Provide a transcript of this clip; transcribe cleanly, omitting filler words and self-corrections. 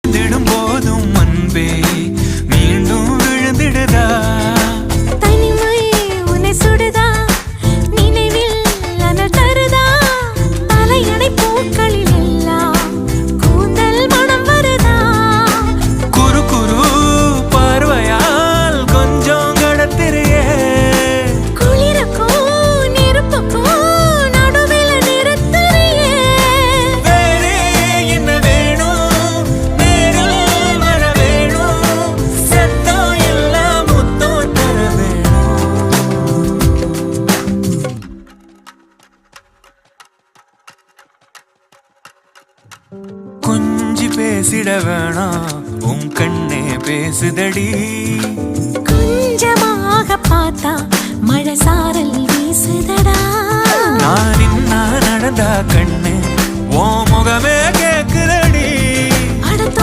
திடும் போதும் அன்பே மீண்டும் விழுந்திடுதா தனிமை உன்னை சுடுதா நினைவில் அனல் தருதா தலையணை பூக்களில் எல்லாம் கூந்தல் மனம் வருதா குறு குறு பார்வையால் கொஞ்சம் கடத்திரியே குளிருக்கும் நெருப்புக்கும் நடுவில் நிறுத்தறியே வேறே என்ன வேணும் நேரில் வர வேணும் சத்தம் எல்லாம் முத்தம் தர வேணும் கொஞ்சி பேசிட வேணாம் உன் கண்ணே பேசுதடி கொஞ்சமாக பார்த்தா மழை சாரல் வீசுதடா நான் நடந்தா கண்ணு ஓ முகமே கேக்குதடி